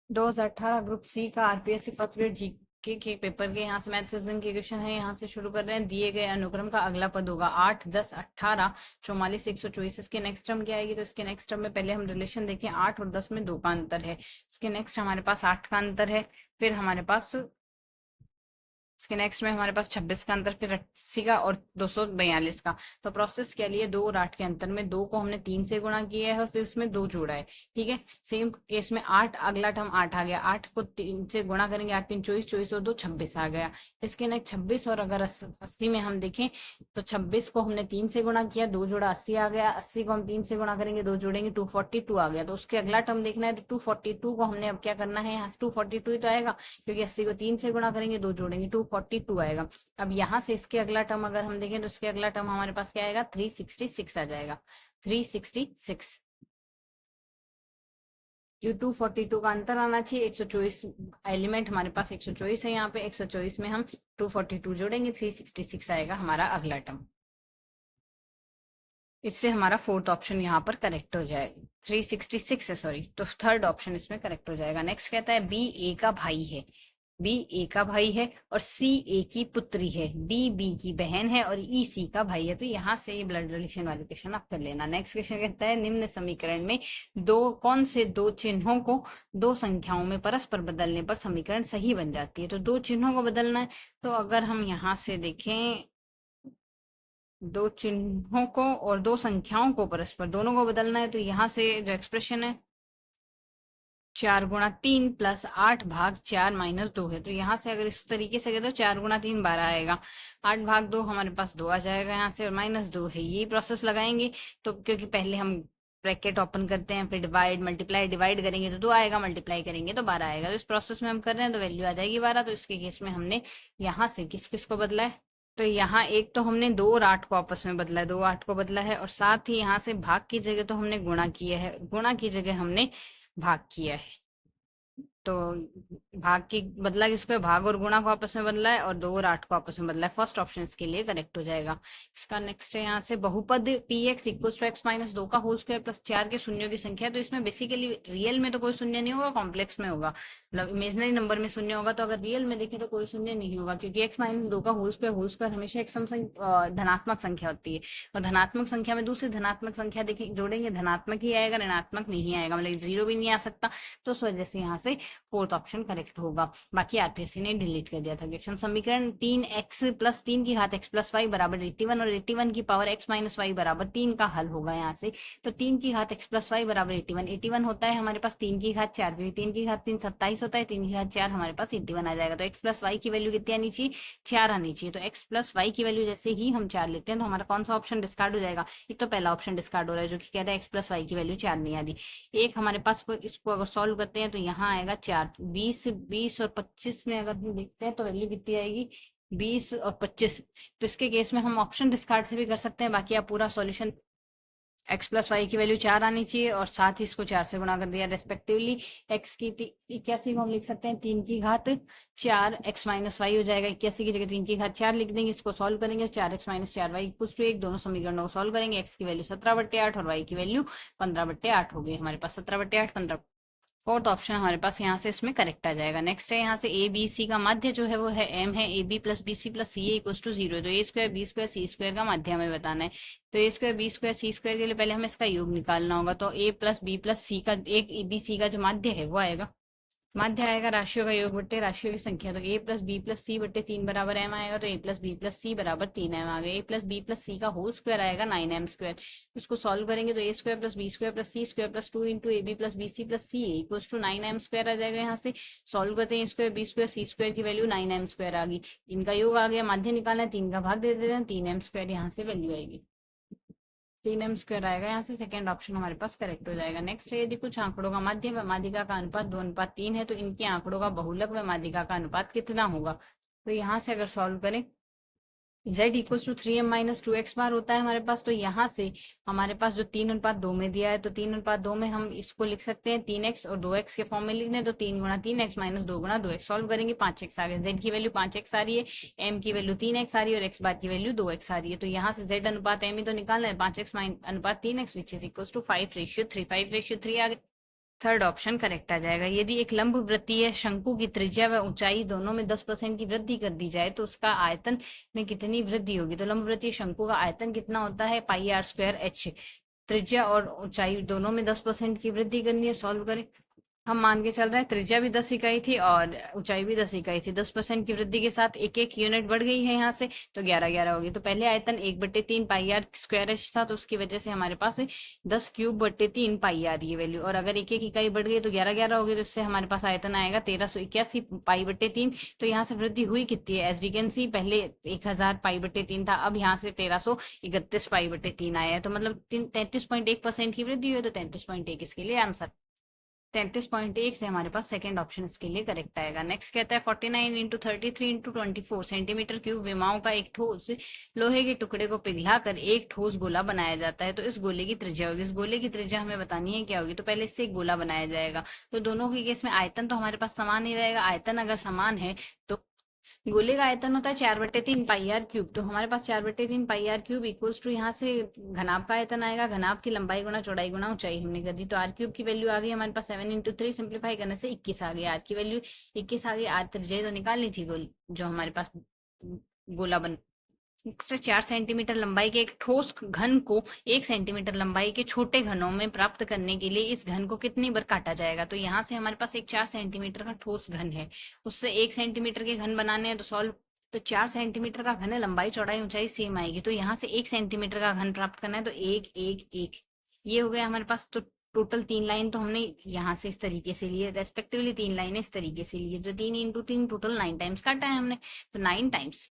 2018 group C का RPSC first grade GK के paper के यहाँ से मैथ सीजन के क्वेश्चन है। यहाँ से शुरू कर रहे हैं। दिए गए अनुक्रम का अगला पद होगा 8, 10, 18, 44, 124। इसके नेक्स्ट टर्म क्या आएगी? तो इसके नेक्स्ट टर्म में पहले हम रिलेशन देखें। 8 और 10 में 2 का अंतर है। उसके नेक्स्ट हमारे पास 8 का अंतर है। फिर हमारे पास इसके नेक्स्ट में हमारे पास 26 का अंतर, फिर 80 का और 242 का। तो प्रोसेस के लिए 2 और 8 के अंतर में 2 को हमने 3 से गुणा किया है और फिर उसमें 2 जोड़ा है। ठीक है। सेम केस में 8, अगला टर्म 8 आ गया। 8 को 3 से गुणा करेंगे, 8 3 24, 24 और 2 26 आ गया। इसके नेक्स्ट 26 और अगर 80 में हम देखें तो 26 को हमने 3 से गुणा किया, 2 जोड़ा 80 आ गया। 80 को हम 3 से गुणा करेंगे, 2 जोड़ेंगे 242 आ गया। तो उसके अगला टर्म देखना है तो 242 को हमने अब क्या करना है, यहाँ से 242 ही तो आएगा क्योंकि 80 को 3 से गुणा करेंगे, 2 जोड़ेंगे 242 आएगा। अब यहाँ से इसके अगला टर्म अगर हम देखें तो इसके अगला टर्म हमारे पास क्या आएगा, 366 आ जाएगा। 366 क्यों 242 का अंतर आना चाहिए। 124 एलिमेंट हमारे पास 124 है। यहाँ पे 124 में हम 242 जोड़ेंगे, 366 आएगा हमारा अगला टर्म। इससे हमारा फोर्थ ऑप्शन यहाँ पर करेक्ट हो जाएगा। 366 है, सॉरी, तो थर्ड ऑप्शन इसमें करेक्ट हो जाएगा। नेक्स्ट कहता है बी ए का भाई है। बी ए का भाई है और सी ए की पुत्री है। डी बी की बहन है और ई सी का भाई है। तो यहाँ से ये ब्लड रिलेशन वाले क्वेश्चन आप कर लेना। नेक्स्ट क्वेश्चन कहता है निम्न समीकरण में कौन से दो चिन्हों को दो संख्याओं में परस्पर बदलने पर समीकरण सही बन जाती है। तो दो चिन्हों को बदलना है। तो अगर हम यहाँ से देखें, दो चिन्हों को और दो संख्याओं को परस्पर दोनों को बदलना है। तो यहाँ से जो एक्सप्रेशन है 4 गुणा 3 प्लस 8 भाग 4 - 2 है। तो यहाँ से अगर इस तरीके से तो 4 गुणा 3 12 आएगा। 8 भाग 2 हमारे पास 2 आ जाएगा यहाँ से और -2 है। यही प्रोसेस लगाएंगे। तो क्योंकि पहले हम ब्रैकेट ओपन करते हैं, फिर डिवाइड मल्टीप्लाई, डिवाइड करेंगे तो 2 आएगा, मल्टीप्लाई करेंगे तो 12 आएगा। तो इस प्रोसेस में हम कर रहे हैं तो वैल्यू आ जाएगी 12। तो इसके केस में हमने यहाँ से किस किस को बदला है, तो यहाँ एक तो हमने 2 और 8 को आपस में बदला है, 2 8 को बदला है और साथ ही यहाँ से भाग की जगह तो हमने गुणा किया है, गुणा की जगह हमने भाग किया है। तो भाग की बदला किसको है, भाग और गुणा को आपस में बदला है और 2 और 8 को आपस में बदला है। फर्स्ट ऑप्शन इसके लिए करेक्ट हो जाएगा। इसका नेक्स्ट है यहाँ से बहुपद P X equal to X minus 2 का होल स्क्वायर प्लस 4 के शून्यों की संख्या। तो इसमें बेसिकली रियल में तो कोई शून्य नहीं होगा, कॉम्प्लेक्स में होगा, मतलब इमेजनरी नंबर में शून्य होगा। तो अगर रियल में देखें तो कोई शून्य नहीं होगा क्योंकि x - 2 का होल स्क्वायर हमेशा एक धनात्मक संख्या होती है और धनात्मक संख्या में दूसरी धनात्मक संख्या देखें जोड़ेंगे धनात्मक ही आएगा, ऋणात्मक नहीं आएगा, मतलब जीरो भी नहीं आ सकता। तो उस वजह से यहाँ से फोर्थ ऑप्शन करेक्ट होगा। बाकी आरपीएससी ने डिलीट कर दिया था क्वेश्चन। समीकरण 3x प्लस 3 की घात x प्लस वाई बराबर 81 और 81 की पावर x माइनस वाई बराबर 3 का हल होगा यहाँ से। तो 3 की घात x प्लस वाई बराबर 81, 81 होता है हमारे पास 3 की घात 4, 3 की घात 3 27 होता है, 3 की घात 4 हमारे पास 81 आ जाएगा। तो x प्लस वाई की वैल्यू कितनी आनी चाहिए, 4 आनी चाहिए। तो x प्लस वाई की वैल्यू जैसे ही हम 4 लेते हैं तो हमारा कौन सा ऑप्शन डिस्कार्ड हो जाएगा, एक तो पहला ऑप्शन डिस्कार्ड हो रहा है जो कि कह रहा है x प्लस वाई की वैल्यू 4 नहीं आती। एक हमारे पास इसको अगर सॉल्व करते हैं तो यहाँ आएगा 4, 20 और 25 में अगर हम देखते हैं तो वैल्यू कितनी आएगी, 20 और 25। तो इसके केस में हम ऑप्शन डिस्कार्ड से भी कर सकते हैं। बाकी आप पूरा सॉल्यूशन x प्लस वाई की वैल्यू 4 आनी चाहिए और साथ ही इसको 4 से गुणा कर दिया रेस्पेक्टिवली। x की 81 को हम लिख सकते हैं 3 की घात 4 x माइनस वाई हो जाएगा। 81 की जगह 3 की घात 4 लिख देंगे। इसको सॉल्व करेंगे 4x minus 4y equal to 1। दोनों समीकरणों को सॉल्व करेंगे। x की वैल्यू 17/8 और y की वैल्यू 15/8 हो गई हमारे पास। 17/8 15। फोर्थ ऑप्शन हमारे पास यहाँ से इसमें करेक्ट आ जाएगा। नेक्स्ट है यहाँ से ए बी सी का माध्य जो है वो है m है। A B plus B C plus C A equal to 0। तो A square B square C square का माध्य हमें बताना है। तो A square B square C square के लिए पहले हमें इसका योग निकालना होगा। तो A plus B plus C का एक ए बी सी का जो माध्य है वो आएगा, माध्य आएगा राशियों का योग बट्टे राशियों की संख्या। तो a प्लस बी प्लस सी बट्टे 3 बराबर m आएगा। तो a प्लस बी प्लस सी बराबर 3m आ गया। a plus B plus C का होल स्क्वायर आएगा 9m स्क्वायर। उसको सॉल्व करेंगे तो a square plus B square plus C square plus 2 into A B plus B C plus C equals to 9m square आ जाएगा। यहाँ से solve करते हैं square B square C square की वैल्यू 9m स्क्वायर आ गई। इनका योग आ गया, माध्य निकालना है, 3 का भाग दे देते हैं, 3m स्क्वायर यहाँ से वैल्यू आएगी। 3m स्क्वायर आएगा। यहाँ से सेकंड ऑप्शन हमारे पास करेक्ट हो जाएगा। नेक्स्ट है यदि कुछ आंकड़ों का माध्य व माध्यिका का अनुपात 2:3 है तो इनके आंकड़ों का बहुलक व माध्यिका का अनुपात कितना होगा। तो यहाँ से अगर सॉल्व करें z equal to 3m minus 2x bar होता है हमारे पास। तो यहाँ से हमारे पास जो 3:2 में दिया है तो 3:2 में हम इसको लिख सकते हैं 3x और 2x के फॉर्म में लिखने। तो 3 × 3x माइनस 2 × 2x सॉल्व करेंगे 5x आ गया। z की वैल्यू 5x आ रही है, m की वैल्यू 3x आ रही है और x बार की वैल्यू 2x आ रही है। तो यहाँ से z अनुपात m ही तो निकालना है, 5x अनुपात 3x which is equal to 5:3 5:3 आ गया। थर्ड ऑप्शन करेक्ट आ जाएगा। यदि एक लंब वृत्तीय शंकु की त्रिज्या व ऊंचाई दोनों में 10% की वृद्धि कर दी जाए तो उसका आयतन में कितनी वृद्धि होगी। तो लंब वृत्तीय शंकु का आयतन कितना होता है, पाई आर स्क्वायर एच। त्रिज्या और ऊंचाई दोनों में 10% की वृद्धि करनी है, सॉल्व करें। हम मान के चल रहे हैं त्रिज्या भी 10 इकाई थी और ऊंचाई भी 10 इकाई थी, 10% की वृद्धि के साथ एक एक यूनिट बढ़ गई है यहाँ से, तो 11 होगी। तो पहले आयतन 1/3 पाई आर स्क्वायर एच था, तो उसकी वजह से हमारे पास 10³/3 पाई आर ये वैल्यू, और अगर एक एक इकाई बढ़ गई तो 11 होगी, तो इससे हमारे पास आयतन आएगा 1381 पाई/3। तो यहाँ से वृद्धि हुई कितनी है, एज वी कैन सी, पहले 1000 पाई/3 था, अब यहाँ से 1331 पाई/3 आया है, तो मतलब 33.1% की वृद्धि हुई, तो 33.1 इसके लिए आंसर। 33.1 से हमारे पास सेकंड ऑप्शन इसके लिए करेक्ट आएगा। नेक्स्ट कहता है 49 इंटू 33 इंटू 24 सेंटीमीटर क्यूब विमाओं का एक ठोस लोहे के टुकड़े को पिघलाकर एक ठोस गोला बनाया जाता है, तो इस गोले की त्रिज्या होगी। इस गोले की त्रिज्या हमें बतानी है क्या होगी। तो पहले इससे एक गोला बनाया जाएगा, तो दोनों के केस में आयतन तो हमारे पास समान ही रहेगा। आयतन अगर समान है तो गोले का आयतन होता है 4/3 पाई आर क्यूब, तो हमारे पास 4/3 पाई आर क्यूब इक्वल्स टू यहाँ से घनाभ का आयतन आएगा, घनाभ की लंबाई गुना चौड़ाई गुना ऊंचाई हमने कर दी, तो आर क्यूब की वैल्यू आ गई हमारे पास 7 × 3, सिंप्लीफाई करने से 21 आ गई। आर की वैल्यू 21 आ गई। आर त्रिज्या तो निकालनी थी जो हमारे पास गोला बन। एक्स्ट्रा 4 सेंटीमीटर लंबाई के एक ठोस घन को 1 सेंटीमीटर लंबाई के छोटे घनों में प्राप्त करने के लिए इस घन को कितनी बार काटा जाएगा। तो यहाँ से हमारे पास एक 4 सेंटीमीटर का ठोस घन है, उससे 1 सेंटीमीटर के घन बनाने हैं, तो सॉल्व। तो 4 सेंटीमीटर का घन है, लंबाई चौड़ाई ऊंचाई सेम आएगी, तो यहाँ से 1 सेंटीमीटर का घन प्राप्त करना है, तो 1 1 1 ये हो गया हमारे पास। तो टोटल 3 लाइन तो हमने यहाँ से इस तरीके से लिए, रेस्पेक्टिवली 3 लाइनें इस तरीके से लिए, जो 3 × 3 टोटल 9 टाइम्स काटा है हमने, तो 9 टाइम्स